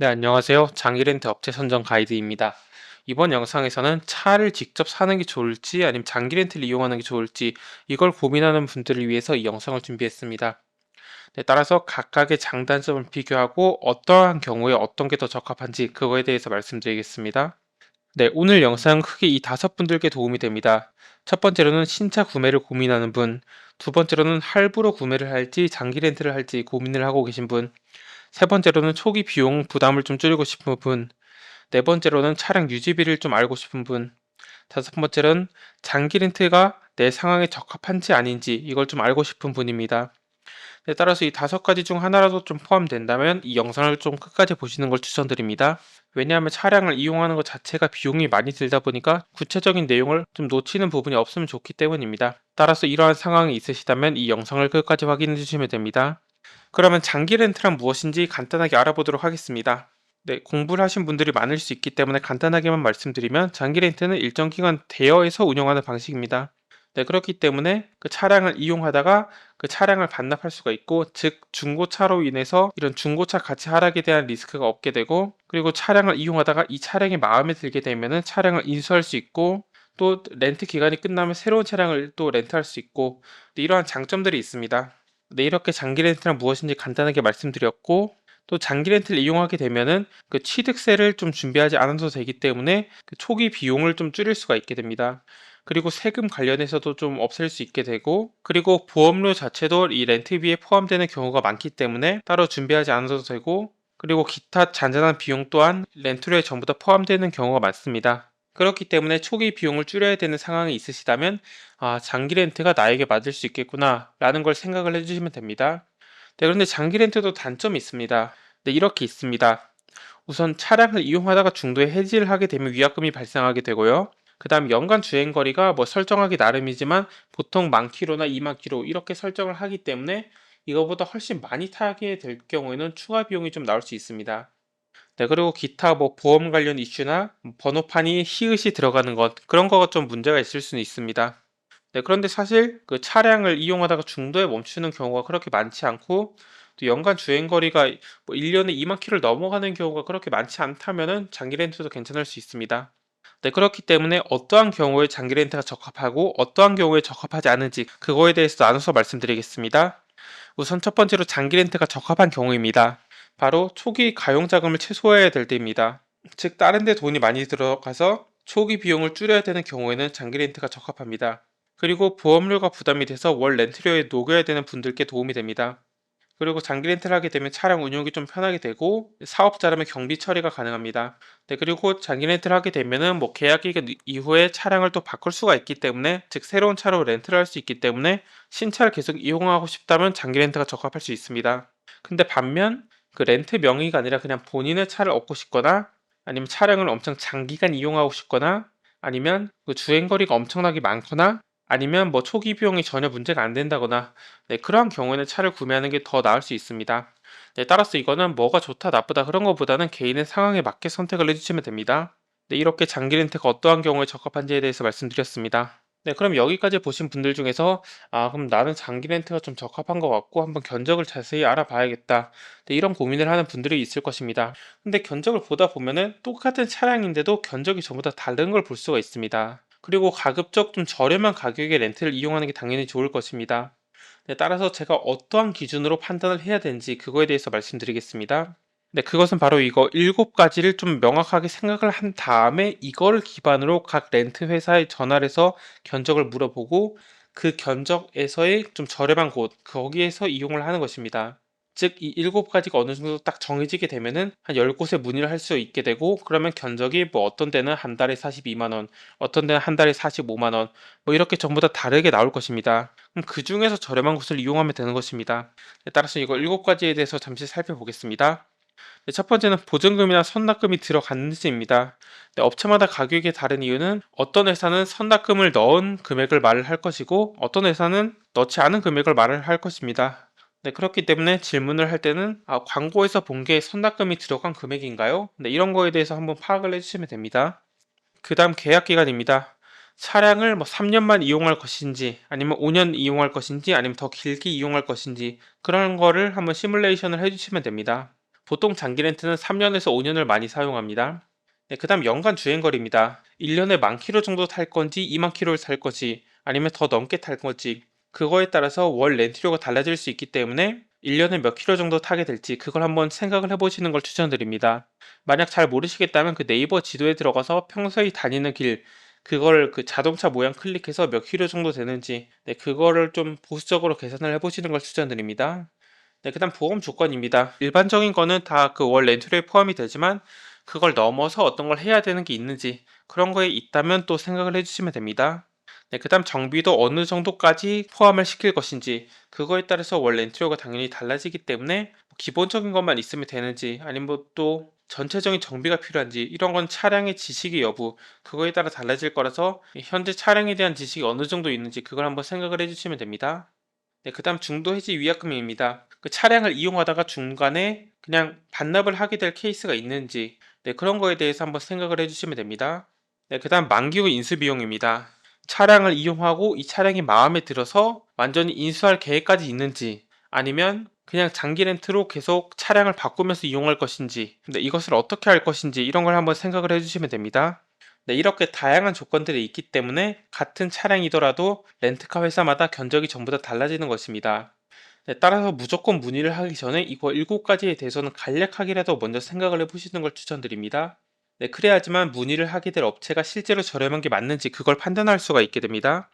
네, 안녕하세요. 장기렌트 업체 선정 가이드입니다. 이번 영상에서는 차를 직접 사는 게 좋을지 아니면 장기렌트를 이용하는 게 좋을지 이걸 고민하는 분들을 위해서 이 영상을 준비했습니다. 네, 따라서 각각의 장단점을 비교하고 어떠한 경우에 어떤 게 더 적합한지 그거에 대해서 말씀드리겠습니다. 네, 오늘 영상은 크게 이 다섯 분들께 도움이 됩니다. 첫 번째로는 신차 구매를 고민하는 분, 두 번째로는 할부로 구매를 할지 장기 렌트를 할지 고민을 하고 계신 분, 세 번째로는 초기 비용 부담을 좀 줄이고 싶은 분, 네 번째로는 차량 유지비를 좀 알고 싶은 분, 다섯 번째로는 장기 렌트가 내 상황에 적합한지 아닌지 이걸 좀 알고 싶은 분입니다. 네, 따라서 이 다섯 가지 중 하나라도 좀 포함된다면 이 영상을 좀 끝까지 보시는 걸 추천드립니다. 왜냐하면 차량을 이용하는 것 자체가 비용이 많이 들다 보니까 구체적인 내용을 좀 놓치는 부분이 없으면 좋기 때문입니다. 따라서 이러한 상황이 있으시다면 이 영상을 끝까지 확인해 주시면 됩니다. 그러면 장기 렌트란 무엇인지 간단하게 알아보도록 하겠습니다. 네, 공부를 하신 분들이 많을 수 있기 때문에 간단하게만 말씀드리면 장기 렌트는 일정 기간 대여해서 운영하는 방식입니다. 네, 그렇기 때문에 그 차량을 이용하다가 그 차량을 반납할 수가 있고, 즉 중고차로 인해서 이런 중고차 가치 하락에 대한 리스크가 없게 되고, 그리고 차량을 이용하다가 이 차량이 마음에 들게 되면은 차량을 인수할 수 있고, 또 렌트 기간이 끝나면 새로운 차량을 또 렌트할 수 있고, 네, 이러한 장점들이 있습니다. 네, 이렇게 장기 렌트란 무엇인지 간단하게 말씀드렸고, 또 장기 렌트를 이용하게 되면은 그 취득세를 좀 준비하지 않아도 되기 때문에 그 초기 비용을 좀 줄일 수가 있게 됩니다. 그리고 세금 관련해서도 좀 없앨 수 있게 되고, 그리고 보험료 자체도 이 렌트비에 포함되는 경우가 많기 때문에 따로 준비하지 않아도 되고, 그리고 기타 잔잔한 비용 또한 렌트료에 전부 다 포함되는 경우가 많습니다. 그렇기 때문에 초기 비용을 줄여야 되는 상황이 있으시다면 장기 렌트가 나에게 맞을 수 있겠구나 라는 걸 생각을 해주시면 됩니다. 네, 그런데 장기 렌트도 단점이 있습니다. 네, 이렇게 있습니다. 우선 차량을 이용하다가 중도에 해지를 하게 되면 위약금이 발생하게 되고요. 그 다음 연간 주행거리가 뭐 설정하기 나름이지만 보통 10,000km나 20,000km 이렇게 설정을 하기 때문에 이거보다 훨씬 많이 타게 될 경우에는 추가 비용이 좀 나올 수 있습니다. 네, 그리고 기타 뭐 보험 관련 이슈나 번호판이 히읗이 들어가는 것, 그런 거가 좀 문제가 있을 수는 있습니다. 네, 그런데 사실 그 차량을 이용하다가 중도에 멈추는 경우가 그렇게 많지 않고, 또 연간 주행 거리가 뭐 1년에 2만 킬로를 넘어가는 경우가 그렇게 많지 않다면은 장기 렌트도 괜찮을 수 있습니다. 네, 그렇기 때문에 어떠한 경우에 장기 렌트가 적합하고 어떠한 경우에 적합하지 않은지 그거에 대해서 나눠서 말씀드리겠습니다. 우선 첫 번째로 장기 렌트가 적합한 경우입니다. 바로 초기 가용 자금을 최소화해야 될 때입니다. 즉 다른 데 돈이 많이 들어가서 초기 비용을 줄여야 되는 경우에는 장기 렌트가 적합합니다. 그리고 보험료가 부담이 돼서 월 렌트료에 녹여야 되는 분들께 도움이 됩니다. 그리고 장기 렌트를 하게 되면 차량 운용이 좀 편하게 되고 사업자라면 경비 처리가 가능합니다. 네, 그리고 장기 렌트를 하게 되면은 뭐 계약 기간 이후에 차량을 또 바꿀 수가 있기 때문에, 즉 새로운 차로 렌트를 할 수 있기 때문에 신차를 계속 이용하고 싶다면 장기 렌트가 적합할 수 있습니다. 근데 반면 그 렌트 명의가 아니라 그냥 본인의 차를 얻고 싶거나, 아니면 차량을 엄청 장기간 이용하고 싶거나, 아니면 그 주행 거리가 엄청나게 많거나, 아니면 뭐 초기 비용이 전혀 문제가 안 된다거나, 네, 그러한 경우에는 차를 구매하는 게 더 나을 수 있습니다. 네, 따라서 이거는 뭐가 좋다 나쁘다 그런 것보다는 개인의 상황에 맞게 선택을 해주시면 됩니다. 네, 이렇게 장기 렌트가 어떠한 경우에 적합한지에 대해서 말씀드렸습니다. 네, 그럼 여기까지 보신 분들 중에서 그럼 나는 장기 렌트가 좀 적합한 것 같고 한번 견적을 자세히 알아봐야겠다. 네, 이런 고민을 하는 분들이 있을 것입니다. 근데 견적을 보다 보면은 똑같은 차량인데도 견적이 전부 다 다른 걸 볼 수가 있습니다. 그리고 가급적 좀 저렴한 가격에 렌트를 이용하는 게 당연히 좋을 것입니다. 네, 따라서 제가 어떠한 기준으로 판단을 해야 되는지 그거에 대해서 말씀드리겠습니다. 네, 그것은 바로 이거 7가지를 좀 명확하게 생각을 한 다음에 이거를 기반으로 각 렌트 회사에 전화를 해서 견적을 물어보고, 그 견적에서의 좀 저렴한 곳, 거기에서 이용을 하는 것입니다. 즉, 이 7가지가 어느 정도 딱 정해지게 되면은 한 10곳에 문의를 할 수 있게 되고, 그러면 견적이 뭐 어떤 데는 한 달에 42만 원, 어떤 데는 한 달에 45만 원, 뭐 이렇게 전부 다 다르게 나올 것입니다. 그럼 그 중에서 저렴한 곳을 이용하면 되는 것입니다. 네, 따라서 이거 7가지에 대해서 잠시 살펴보겠습니다. 네, 첫 번째는 보증금이나 선납금이 들어갔는지입니다. 네, 업체마다 가격이 다른 이유는 어떤 회사는 선납금을 넣은 금액을 말을 할 것이고 어떤 회사는 넣지 않은 금액을 말을 할 것입니다. 네, 그렇기 때문에 질문을 할 때는 광고에서 본 게 선납금이 들어간 금액인가요? 네, 이런 거에 대해서 한번 파악을 해주시면 됩니다. 그 다음 계약 기간입니다. 차량을 뭐 3년만 이용할 것인지 아니면 5년 이용할 것인지 아니면 더 길게 이용할 것인지 그런 거를 한번 시뮬레이션을 해주시면 됩니다. 보통 장기 렌트는 3년에서 5년을 많이 사용합니다. 네, 그 다음 연간 주행거리입니다. 1년에 10,000km 정도 탈 건지 20,000km를 탈 건지 아니면 더 넘게 탈 건지 그거에 따라서 월 렌트료가 달라질 수 있기 때문에 1년에 몇 킬로 정도 타게 될지 그걸 한번 생각을 해보시는 걸 추천드립니다. 만약 잘 모르시겠다면 그 네이버 지도에 들어가서 평소에 다니는 길 그걸 그 자동차 모양 클릭해서 몇 킬로 정도 되는지 네, 그거를 좀 보수적으로 계산을 해보시는 걸 추천드립니다. 네, 그다음 보험 조건입니다. 일반적인 거는 다 그 월 렌트료에 포함이 되지만 그걸 넘어서 어떤 걸 해야 되는 게 있는지 그런 거에 있다면 또 생각을 해주시면 됩니다. 네, 그다음 정비도 어느 정도까지 포함을 시킬 것인지 그거에 따라서 월 렌트료가 당연히 달라지기 때문에 뭐 기본적인 것만 있으면 되는지 아니면 뭐또 전체적인 정비가 필요한지 이런 건 차량의 지식의 여부 그거에 따라 달라질 거라서 현재 차량에 대한 지식이 어느 정도 있는지 그걸 한번 생각을 해주시면 됩니다. 네, 그다음 중도 해지 위약금입니다. 그 차량을 이용하다가 중간에 그냥 반납을 하게 될 케이스가 있는지 네, 그런 거에 대해서 한번 생각을 해주시면 됩니다. 네, 그다음 만기 후 인수 비용입니다. 차량을 이용하고 이 차량이 마음에 들어서 완전히 인수할 계획까지 있는지 아니면 그냥 장기 렌트로 계속 차량을 바꾸면서 이용할 것인지 근데 이것을 어떻게 할 것인지 이런 걸 한번 생각을 해주시면 됩니다. 네, 이렇게 다양한 조건들이 있기 때문에 같은 차량이더라도 렌트카 회사마다 견적이 전부 다 달라지는 것입니다. 네, 따라서 무조건 문의를 하기 전에 이거 7가지에 대해서는 간략하게라도 먼저 생각을 해보시는 걸 추천드립니다. 네, 그래야지만 문의를 하게 될 업체가 실제로 저렴한 게 맞는지 그걸 판단할 수가 있게 됩니다.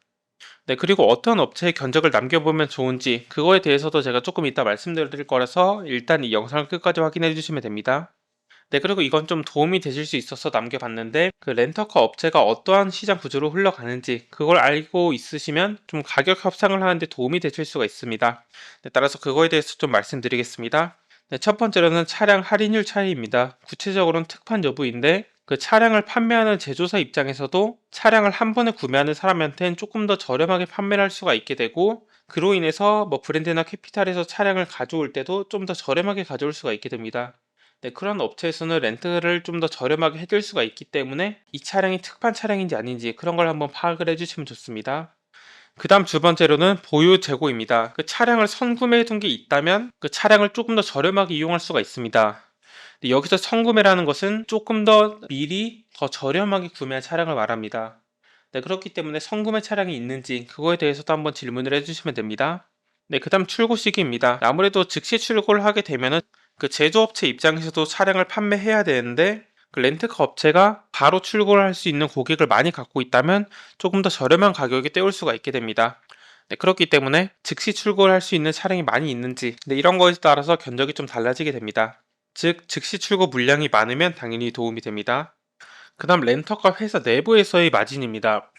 네, 그리고 어떤 업체의 견적을 남겨보면 좋은지 그거에 대해서도 제가 조금 이따 말씀드릴 거라서 일단 이 영상을 끝까지 확인해 주시면 됩니다. 네, 그리고 이건 좀 도움이 되실 수 있어서 남겨봤는데 그 렌터카 업체가 어떠한 시장 구조로 흘러가는지 그걸 알고 있으시면 좀 가격 협상을 하는데 도움이 되실 수가 있습니다. 네, 따라서 그거에 대해서 좀 말씀드리겠습니다. 네, 첫 번째로는 차량 할인율 차이입니다. 구체적으로는 특판 여부인데 그 차량을 판매하는 제조사 입장에서도 차량을 한 번에 구매하는 사람한테는 조금 더 저렴하게 판매를 할 수가 있게 되고 그로 인해서 뭐 브랜드나 캐피탈에서 차량을 가져올 때도 좀 더 저렴하게 가져올 수가 있게 됩니다. 네, 그런 업체에서는 렌트를 좀 더 저렴하게 해줄 수가 있기 때문에 이 차량이 특판 차량인지 아닌지 그런 걸 한번 파악을 해주시면 좋습니다. 그 다음 두 번째로는 보유 재고입니다. 그 차량을 선구매해 둔 게 있다면 그 차량을 조금 더 저렴하게 이용할 수가 있습니다. 근데 여기서 선구매라는 것은 조금 더 미리 더 저렴하게 구매한 차량을 말합니다. 네, 그렇기 때문에 선구매 차량이 있는지 그거에 대해서도 한번 질문을 해주시면 됩니다. 네, 그 다음 출고 시기입니다. 아무래도 즉시 출고를 하게 되면은 그 제조업체 입장에서도 차량을 판매해야 되는데 그 렌트카 업체가 바로 출고를 할 수 있는 고객을 많이 갖고 있다면 조금 더 저렴한 가격에 때울 수가 있게 됩니다. 네, 그렇기 때문에 즉시 출고를 할 수 있는 차량이 많이 있는지 네, 이런 거에 따라서 견적이 좀 달라지게 됩니다. 즉 즉시 출고 물량이 많으면 당연히 도움이 됩니다. 그 다음 렌터카 회사 내부에서의 마진입니다.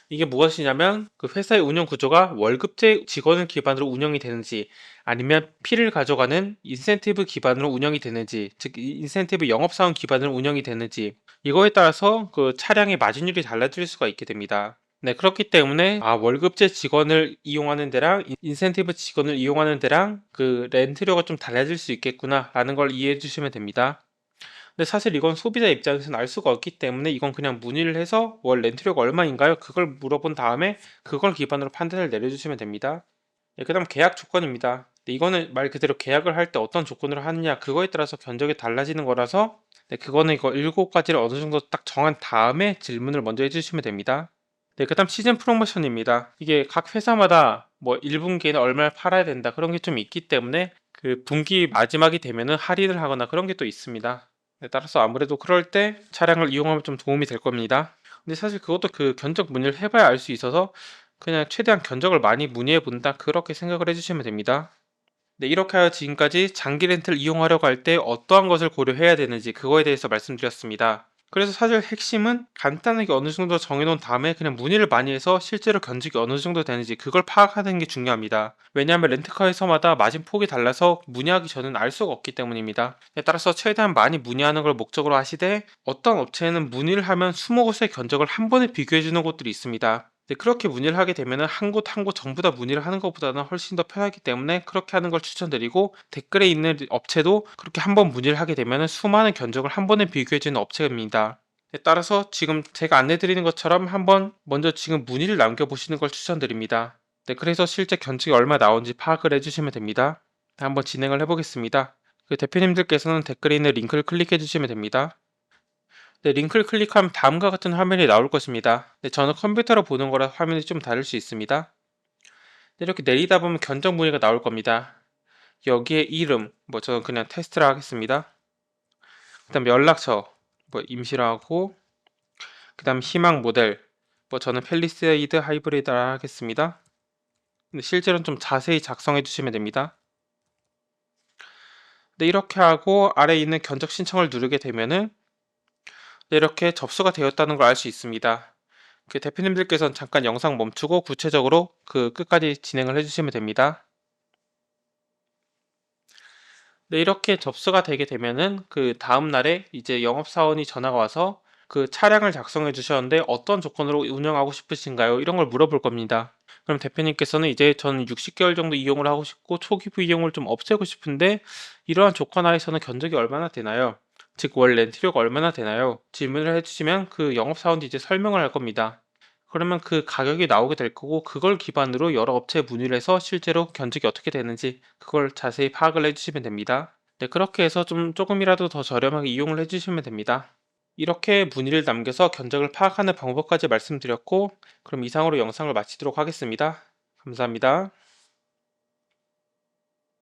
이게 무엇이냐면 그 회사의 운영 구조가 월급제 직원을 기반으로 운영이 되는지 아니면 피를 가져가는 인센티브 기반으로 운영이 되는지 즉 인센티브 영업사원 기반으로 운영이 되는지 이거에 따라서 그 차량의 마진율이 달라질 수가 있게 됩니다. 네, 그렇기 때문에 월급제 직원을 이용하는 데랑 인센티브 직원을 이용하는 데랑 그 렌트료가 좀 달라질 수 있겠구나 라는 걸 이해해 주시면 됩니다. 근데 사실 이건 소비자 입장에서는 알 수가 없기 때문에 이건 그냥 문의를 해서 월 렌트료가 얼마인가요? 그걸 물어본 다음에 그걸 기반으로 판단을 내려주시면 됩니다. 네, 그다음 계약 조건입니다. 네, 이거는 말 그대로 계약을 할 때 어떤 조건으로 하느냐 그거에 따라서 견적이 달라지는 거라서 네, 그거는 이거 7가지를 어느 정도 딱 정한 다음에 질문을 먼저 해주시면 됩니다. 네, 그다음 시즌 프로모션입니다. 이게 각 회사마다 뭐 1분기에는 얼마를 팔아야 된다 그런 게 좀 있기 때문에 그 분기 마지막이 되면은 할인을 하거나 그런 게 또 있습니다. 네, 따라서 아무래도 그럴 때 차량을 이용하면 좀 도움이 될 겁니다. 근데 사실 그것도 그 견적 문의를 해봐야 알 수 있어서 그냥 최대한 견적을 많이 문의해 본다 그렇게 생각을 해주시면 됩니다. 네, 이렇게 하여 지금까지 장기 렌트를 이용하려고 할 때 어떠한 것을 고려해야 되는지 그거에 대해서 말씀드렸습니다. 그래서 사실 핵심은 간단하게 어느 정도 정해놓은 다음에 그냥 문의를 많이 해서 실제로 견적이 어느 정도 되는지 그걸 파악하는 게 중요합니다. 왜냐하면 렌트카에서마다 마진 폭이 달라서 문의하기 전엔 알 수가 없기 때문입니다. 네, 따라서 최대한 많이 문의하는 걸 목적으로 하시되 어떤 업체는 문의를 하면 20곳의 견적을 한 번에 비교해주는 곳들이 있습니다. 네, 그렇게 문의를 하게 되면 한 곳 한 곳 전부 다 문의를 하는 것보다는 훨씬 더 편하기 때문에 그렇게 하는 걸 추천드리고 댓글에 있는 업체도 그렇게 한 번 문의를 하게 되면 수많은 견적을 한 번에 비교해주는 업체입니다. 네, 따라서 지금 제가 안내드리는 것처럼 한번 먼저 지금 문의를 남겨보시는 걸 추천드립니다. 네, 그래서 실제 견적이 얼마 나오는지 파악을 해주시면 됩니다. 네, 한번 진행을 해보겠습니다. 그 대표님들께서는 댓글에 있는 링크를 클릭해 주시면 됩니다. 네, 링크를 클릭하면 다음과 같은 화면이 나올 것입니다. 네, 저는 컴퓨터로 보는 거라 화면이 좀 다를 수 있습니다. 네, 이렇게 내리다 보면 견적 문의가 나올 겁니다. 여기에 이름, 뭐 저는 그냥 테스트라 하겠습니다. 그 다음 연락처, 뭐 임시로 하고, 그 다음 희망 모델, 뭐 저는 펠리세이드 하이브리드라 하겠습니다. 근데 실제로는 좀 자세히 작성해 주시면 됩니다. 네, 이렇게 하고 아래에 있는 견적 신청을 누르게 되면은 네, 이렇게 접수가 되었다는 걸 알 수 있습니다. 그 대표님들께서는 잠깐 영상 멈추고 구체적으로 그 끝까지 진행을 해주시면 됩니다. 네, 이렇게 접수가 되게 되면은 그 다음 날에 이제 영업사원이 전화가 와서 그 차량을 작성해 주셨는데 어떤 조건으로 운영하고 싶으신가요? 이런 걸 물어볼 겁니다. 그럼 대표님께서는 이제 저는 60개월 정도 이용을 하고 싶고 초기 비용을 좀 없애고 싶은데 이러한 조건 하에서는 견적이 얼마나 되나요? 즉 월 렌트료가 얼마나 되나요? 질문을 해주시면 그 영업사원이 이제 설명을 할 겁니다. 그러면 그 가격이 나오게 될 거고 그걸 기반으로 여러 업체에 문의를 해서 실제로 견적이 어떻게 되는지 그걸 자세히 파악을 해주시면 됩니다. 네, 그렇게 해서 좀 조금이라도 더 저렴하게 이용을 해주시면 됩니다. 이렇게 문의를 남겨서 견적을 파악하는 방법까지 말씀드렸고 그럼 이상으로 영상을 마치도록 하겠습니다. 감사합니다.